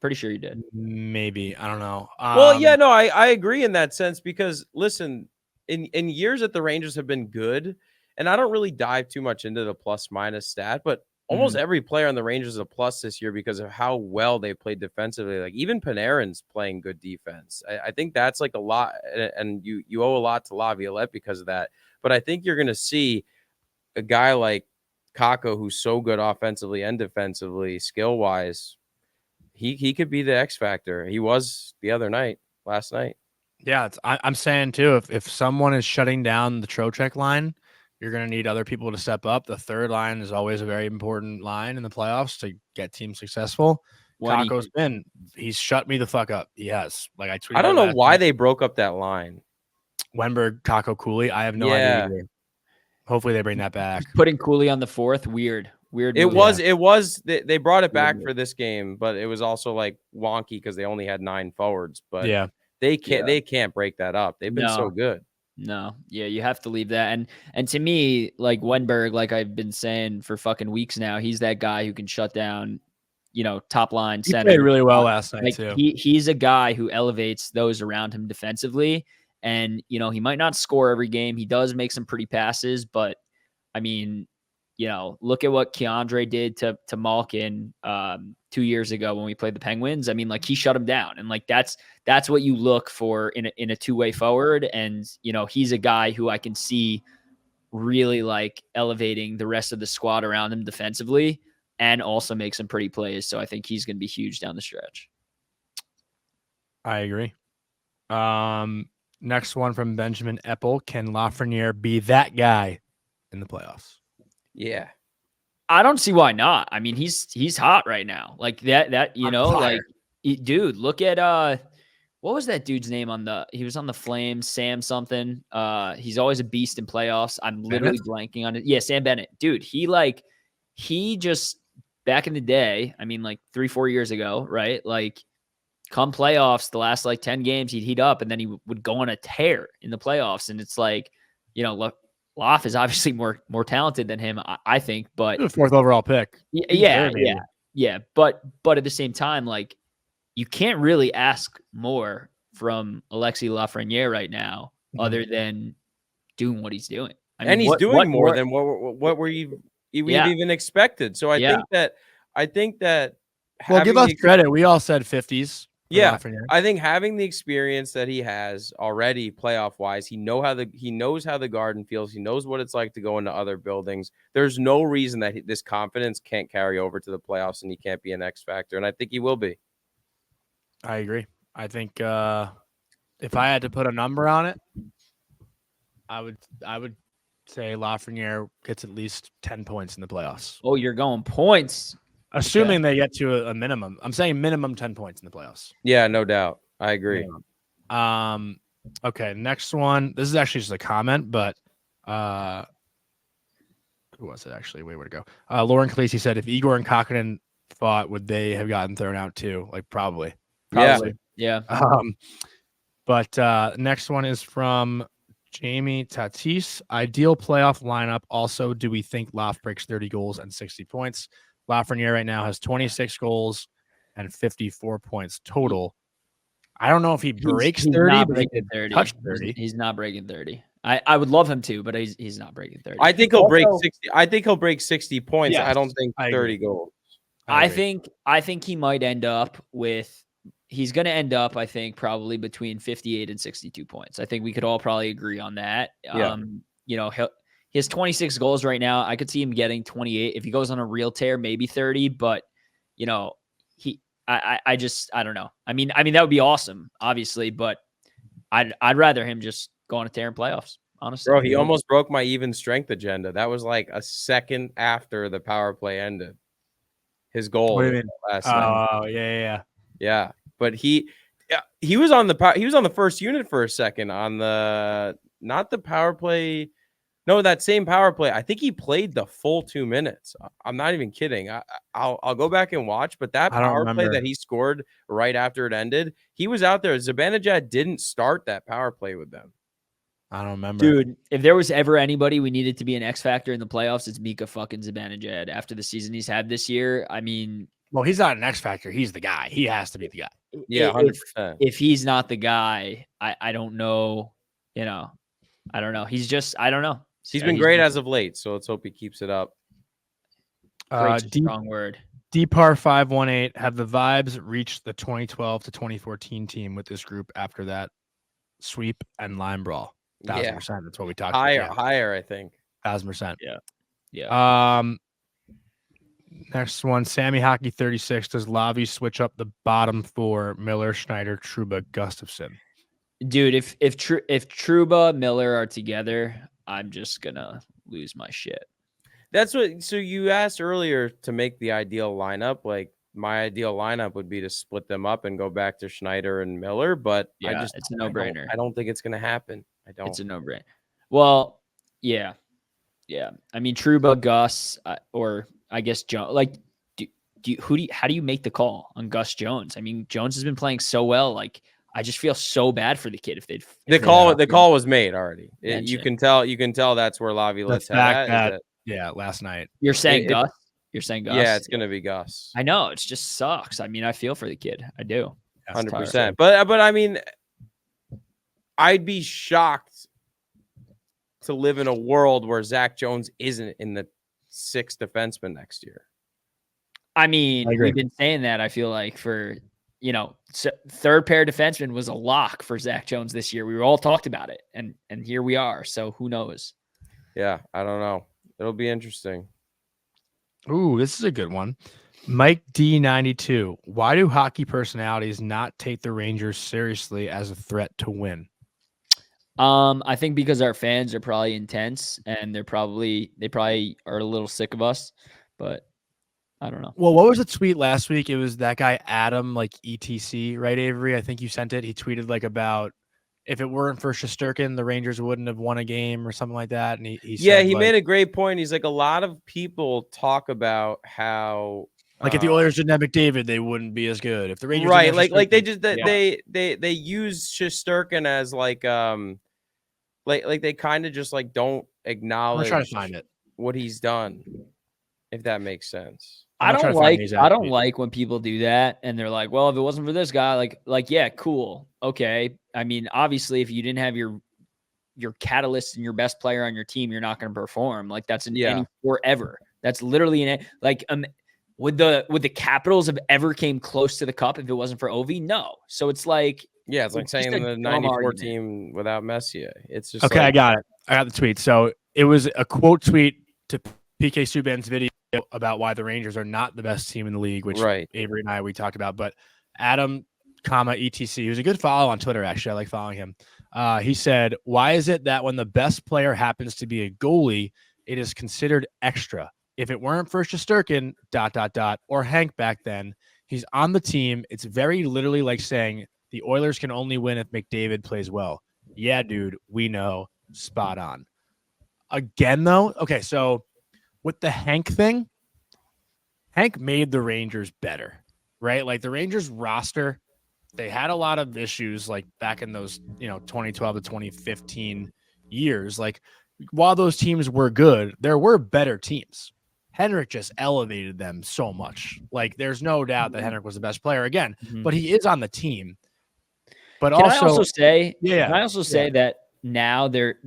Pretty sure you did. Maybe. I don't know. I agree in that sense because listen, in years that the Rangers have been good, and I don't really dive too much into the plus minus stat, but almost every player on the Rangers is a plus this year because of how well they played defensively. Like even Panarin's playing good defense. I think that's like a lot, and you owe a lot to Laviolette because of that. But I think you're going to see a guy like Kakko who's so good offensively and defensively, skill wise. He could be the X factor. He was last night. Yeah, I'm saying too. If someone is shutting down the Trocheck line, you're going to need other people to step up. The third line is always a very important line in the playoffs to get teams successful. Kako's been. He's shut me the fuck up. He has. Like I tweeted. I don't know why they broke up that line. Wenberg, Kako, Cooley. I have no idea either. Hopefully they bring that back. Putting Cooley on the fourth, weird. It was. They brought it back for this game, but it was also like wonky because they only had 9 forwards. But they can't break that up. They've been so good. No, you have to leave that. And to me, like Wenberg, like I've been saying for fucking weeks now, he's that guy who can shut down, top line center. He played really well last night too. He's a guy who elevates those around him defensively. And, he might not score every game. He does make some pretty passes, but I mean, look at what Keandre did to Malkin 2 years ago when we played the Penguins. I mean, like he shut him down, and like that's what you look for in a two-way forward. And he's a guy who I can see really like elevating the rest of the squad around him defensively, and also make some pretty plays. So I think he's going to be huge down the stretch. I agree. Next one from Benjamin Eppel: can Lafreniere be that guy in the playoffs? Yeah. I don't see why not. I mean, he's hot right now. Like that, dude, look at what was that dude's name he was on the Flames, Sam something. He's always a beast in playoffs. I'm literally blanking on it. Yeah, Sam Bennett. Dude, he just back in the day, I mean like 3-4 years ago, right? Like come playoffs, the last like 10 games, he'd heat up and then he would go on a tear in the playoffs. And it's like, look, Loff is obviously more talented than him, I think, but 4th overall pick. Yeah. But at the same time, like you can't really ask more from Alexis Lafreniere right now, other than doing what he's doing. I mean, he's doing more than what we even expected. So I think that. Well, give us credit. We all said 50s. Yeah, I think having the experience that he has already playoff wise, he knows how the Garden feels. He knows what it's like to go into other buildings. There's no reason that this confidence can't carry over to the playoffs and he can't be an X factor. And I think he will be. I agree. I think if I had to put a number on it, I would say Lafreniere gets at least 10 points in the playoffs. Oh, you're going points. Assuming they get to a minimum. I'm saying minimum 10 points in the playoffs. Yeah, no doubt. I agree. Okay, next one. This is actually just a comment, but who was it actually? Wait, where'd it go? Lauren Khaleesi said, if Igor and Kakinen fought, would they have gotten thrown out too? Like probably. Yeah. But next one is from Jamie Tatis. Ideal playoff lineup. Also, do we think Loft breaks 30 goals and 60 points? Lafreniere right now has 26 goals and 54 points total. I don't know if he breaks 30, but he could touch 30. He's not breaking 30. I would love him to, but he's not breaking 30. I think he'll break 60. I think he'll break 60 points. Yes, I don't think 30 goals. I think he might end up with. He's going to end up, I think, probably between 58 and 62 points. I think we could all probably agree on that. Yeah. He has 26 goals right now. I could see him getting 28 if he goes on a real tear, maybe 30. But I don't know. I mean that would be awesome, obviously. But I'd rather him just go on a tear in playoffs. Honestly, bro, he almost broke my even strength agenda. That was like a second after the power play ended. His goal. What do you mean? Last night. Oh Yeah. But he was on the first unit for a second on not the power play. No, that same power play. I think he played the full 2 minutes. I'm not even kidding. I'll go back and watch, but that power play that he scored right after it ended, he was out there. Zibanejad didn't start that power play with them. I don't remember. Dude, if there was ever anybody we needed to be an X factor in the playoffs, it's Mika fucking Zibanejad. After the season he's had this year, I mean, well, he's not an X factor. He's the guy. He has to be the guy. Yeah, 100%. If he's not the guy, I don't know. I don't know. He's just, I don't know. He's been great as of late, so let's hope he keeps it up. Strong word. DPAR518, have the Vibes reached the 2012 to 2014 team with this group after that sweep and line brawl? 1,000%. That's what we talked about. Higher, I think. 1,000%. Yeah. Next one, Sammy Hockey 36. Does Lavi switch up the bottom four? Miller, Schneider, Truba, Gustafson. Dude, if Truba, Miller are together, I'm just gonna lose my shit. That's what. So you asked earlier to make the ideal lineup. Like my ideal lineup would be to split them up and go back to Schneider and Miller, but it's a no-brainer. I don't think it's going to happen. I don't. It's a no-brainer. Well, yeah. I mean, Trouba, Gus, or I guess Jones. Like, how do you make the call on Gus Jones? I mean, Jones has been playing so well. Like, I just feel so bad for the kid if the call was made already. You can tell that's where Laviolette's at. Last night. You're saying Gus? You're saying Gus? Yeah, it's going to be Gus. I know. It just sucks. I mean, I feel for the kid. I do. 100%. But I mean, I'd be shocked to live in a world where Zach Jones isn't in the 6th defenseman next year. I mean, we've been saying that, I feel like, for, third pair defenseman was a lock for Zach Jones this year. We were all talked about it, and here we are. So who knows? Yeah, I don't know. It'll be interesting. Ooh, this is a good one. Mike D92. Why do hockey personalities not take the Rangers seriously as a threat to win? I think because our fans are probably intense and they probably are a little sick of us, but I don't know. Well, what was the tweet last week? It was that guy Adam, like ETC, right, Avery? I think you sent it. He tweeted like about if it weren't for Shesterkin, the Rangers wouldn't have won a game or something like that. And he said, he made a great point. He's like, a lot of people talk about how like if the Oilers didn't have McDavid, they wouldn't be as good. If the Rangers like they just they use Shesterkin as like they kind of just like don't acknowledge I'm trying to find it. What he's done, if that makes sense. I don't like when people do that and they're like, well, if it wasn't for this guy, like yeah, cool, okay. I mean, obviously, if you didn't have your catalyst and your best player on your team, you're not going to perform. Like that's any forever. That's literally would the Capitals have ever came close to the cup if it wasn't for Ovi? No. So it's like it's like saying the 94 team without Messier. It's just okay. I got it. I got the tweet. So it was a quote tweet to PK Subban's video about why the Rangers are not the best team in the league, which Avery and we talked about. But Adam, ETC, who's a good follow on Twitter, actually. I like following him. He said, why is it that when the best player happens to be a goalie, it is considered extra? If it weren't for Shesterkin, ... or Hank back then, he's on the team. It's very literally like saying the Oilers can only win if McDavid plays well. Yeah, dude, we know. Spot on. Again, though, okay, so with the Hank thing, Hank made the Rangers better, right? Like the Rangers roster, they had a lot of issues like back in those, 2012 to 2015 years. Like while those teams were good, there were better teams. Henrik just elevated them so much. Like there's no doubt that Henrik was the best player again, but he is on the team. But can I also say that now they're,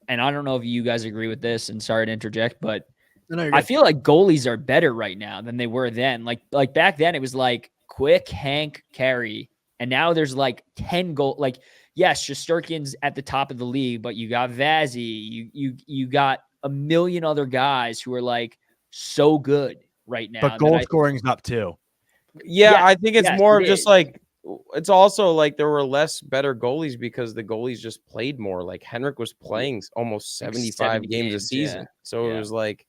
and I don't know if you guys agree with this, and sorry to interject, but I feel like goalies are better right now than they were then. Like back then it was like Quick, Hank, Carey, and now there's like 10 goal. Like yes, Shesterkin's at the top of the league, but you got Vazzy, you got a million other guys who are like so good right now. But goal scoring's up too. Yeah, I think it's more of just like, it's also like there were less better goalies because the goalies just played more. Like Henrik was playing almost 75 games a season. So it was like,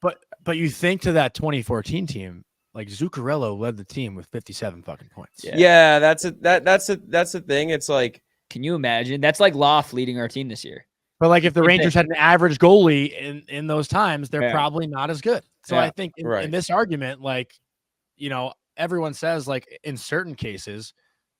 but you think to that 2014 team, like Zuccarello led the team with 57 fucking points. Yeah, that's the thing. It's like, can you imagine? That's like Loft leading our team this year. But like if the Rangers had an average goalie in those times, they're probably not as good. So I think in this argument, like, everyone says like in certain cases,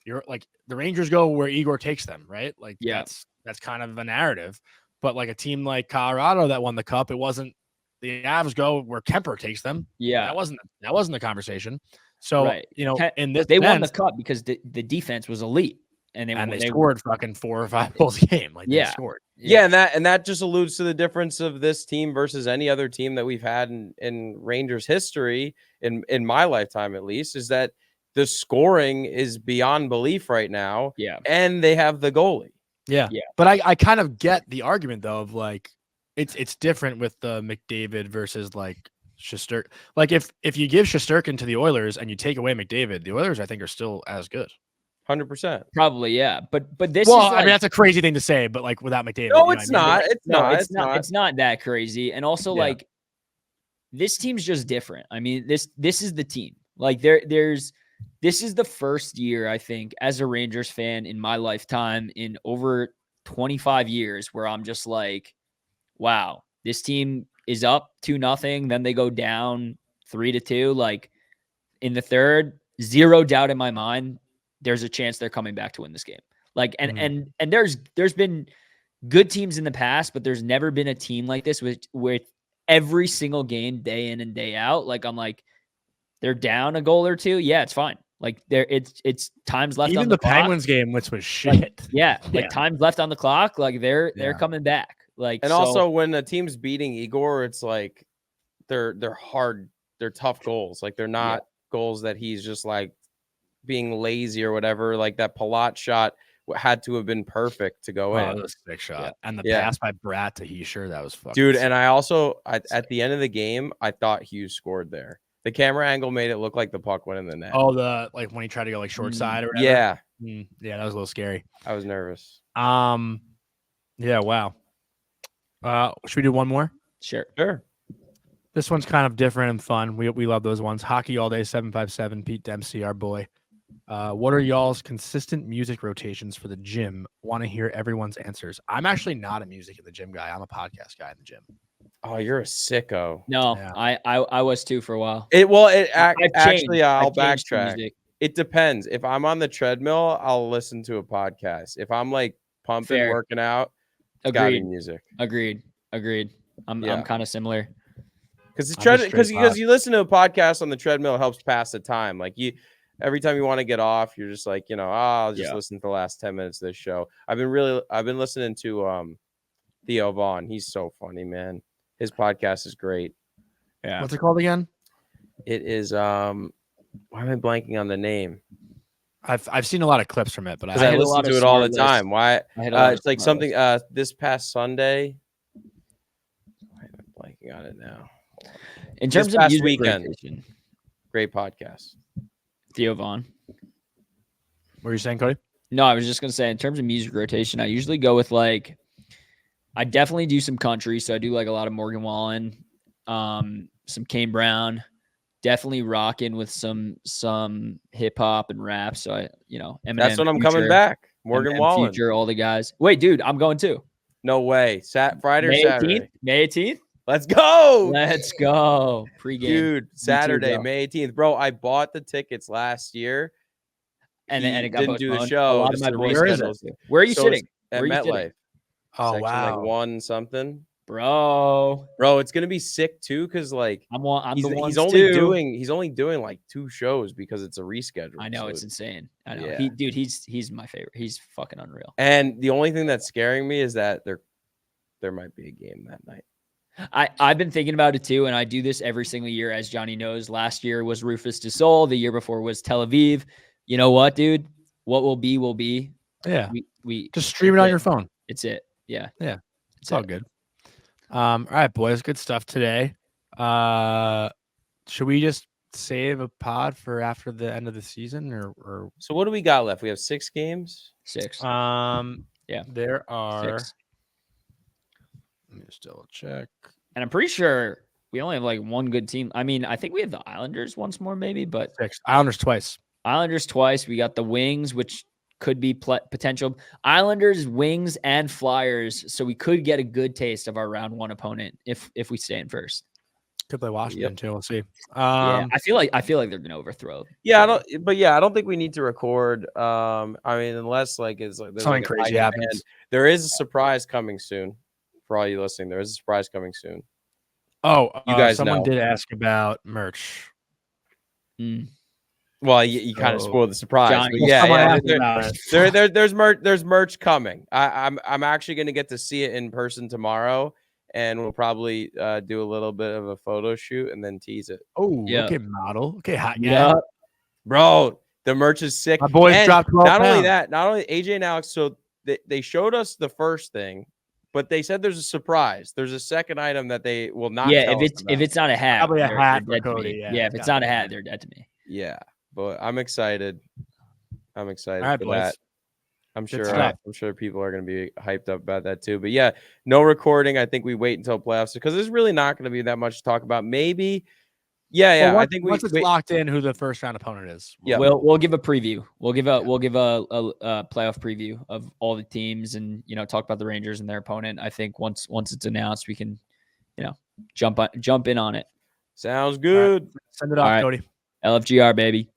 you're like the Rangers go where Igor takes them, right? Like that's kind of a narrative. But like a team like Colorado that won the cup, it wasn't the Avs go where Kemper takes them. Yeah, that wasn't the conversation. So in this they won the cup because the defense was elite, and they scored fucking 4 or 5 goals a game. Like they scored. Yeah, and that just alludes to the difference of this team versus any other team that we've had in Rangers history, in my lifetime at least, is that the scoring is beyond belief right now. Yeah. And they have the goalie. Yeah. But I kind of get the argument though of like it's different with the McDavid versus like Shesterkin. Like if you give Shesterkin to the Oilers and you take away McDavid, the Oilers I think are still as good. 100%. Probably, yeah. But this is like, I mean that's a crazy thing to say, but like without McDavid. No, it's not. It's not that crazy. And also like this team's just different. I mean, this is the team. Like this is the first year, I think, as a Rangers fan in my lifetime in over 25 years where I'm just like, wow, this team is up 2-0. Then they go down 3-2. Like in the third, zero doubt in my mind, there's a chance they're coming back to win this game. Like, and there's been good teams in the past, but there's never been a team like this with every single game, day in and day out. Like, I'm like, they're down a goal or two. Yeah, it's fine. Like it's times left. Even on the clock. Penguins game, which was shit. Like times left on the clock. Like they're coming back. Like, and also when a team's beating Igor, it's like they're hard, they're tough goals. Like they're not goals that he's just like being lazy or whatever. Like that Palat shot had to have been perfect to go in. That was a sick shot. And the pass by Bratt to Heischer, that was fucking dude. sick. And I also at the end of the game, I thought Hughes scored there. The camera angle made it look like the puck went in the net. Oh, like when he tried to go like short side or whatever. Yeah. Yeah, that was a little scary. I was nervous. Yeah, wow. Should we do one more? Sure. This one's kind of different and fun. We love those ones. Hockey All Day 757, Pete Dempsey, our boy. What are y'all's consistent music rotations for the gym? Want to hear everyone's answers. I'm actually not a music in the gym guy. I'm a podcast guy in the gym. Oh, you're a sicko. No, yeah. I was too for a while. Actually, I'll backtrack. It depends. If I'm on the treadmill, I'll listen to a podcast. If I'm like pumping, working out, gotta be music. Agreed. I'm kind of similar. Because you listen to a podcast on the treadmill, it helps pass the time. Like every time you want to get off, you're just like, I'll just listen to the last 10 minutes of this show. I've been listening to Theo Vaughn. He's so funny, man. His podcast is great. Yeah. What's it called again? It is why am I blanking on the name? I've seen a lot of clips from it, but I listen to it all the time. Why? It's like something this past Sunday. Why am I blanking on it now? In terms of music weekend, great podcast. Theo Vaughn. What were you saying, Cody? No, I was just gonna say in terms of music rotation, I usually go with I definitely do some country, so I do like a lot of Morgan Wallen, some Kane Brown, definitely rocking with some hip hop and rap. So Eminem, that's when I'm coming back. Morgan Eminem, Wallen, Future, all the guys. Wait, dude, I'm going too. No way. Friday or Saturday? May 18th. Let's go. Pre-game, dude. Saturday, May 18th, bro. I bought the tickets last year, and it got didn't do the show. Where are you sitting? At MetLife. Oh, section, wow. like 1 something. Bro, it's gonna be sick too, because like he's only doing like 2 shows because it's a reschedule. I know, it's insane. I know. Yeah. He's my favorite. He's fucking unreal. And the only thing that's scaring me is that there might be a game that night. I've been thinking about it too, and I do this every single year, as Johnny knows. Last year was Rufus de Sol. The year before was Tel Aviv. You know what, dude? What will be will be. Yeah. We just stream it on your phone. It's it. Yeah. It's all good. All right, boys. Good stuff today. Should we just save a pod for after the end of the season, or? So what do we got left? We have 6 games. 6. Yeah. There are 6. Let me just double check. And I'm pretty sure we only have like one good team. I mean, I think we have the Islanders once more, maybe, but 6. Islanders twice. We got the Wings, which could be potential. Islanders, Wings, and Flyers. So we could get a good taste of our round 1 opponent if we stay in first. Could play Washington too. We'll see. I feel like they're gonna overthrow. Yeah, I don't think we need to record. I mean, unless it's like something crazy happens. There is a surprise coming soon. For all you listening, there is a surprise coming soon. Oh, you guys someone know. did ask about merch. Well, you kind of spoiled the surprise. But there's merch. There's merch coming. I'm actually going to get to see it in person tomorrow, and we'll probably do a little bit of a photo shoot and then tease it. Oh, okay, model. Okay, hot. Yeah, bro, the merch is sick. My boys dropped 12 Not pounds. only that, not only AJ and Alex. So they showed us the first thing, but they said there's a surprise. There's a second item that they will not. Yeah, if it's not a hat, probably a hat for dead Cody. Yeah, if it's not a hat, they're dead to me. Yeah, but I'm excited. I'm excited for boys. That. I'm sure people are going to be hyped up about that too. But yeah, no recording. I think we wait until playoffs because there's really not going to be that much to talk about. Maybe Yeah. Well, I think once it's locked in who the first round opponent is. Yeah. We'll give a preview. We'll give a playoff preview of all the teams and talk about the Rangers and their opponent. I think once it's announced, we can jump in on it. Sounds good. Right. Send it off, Cody. LFGR, baby.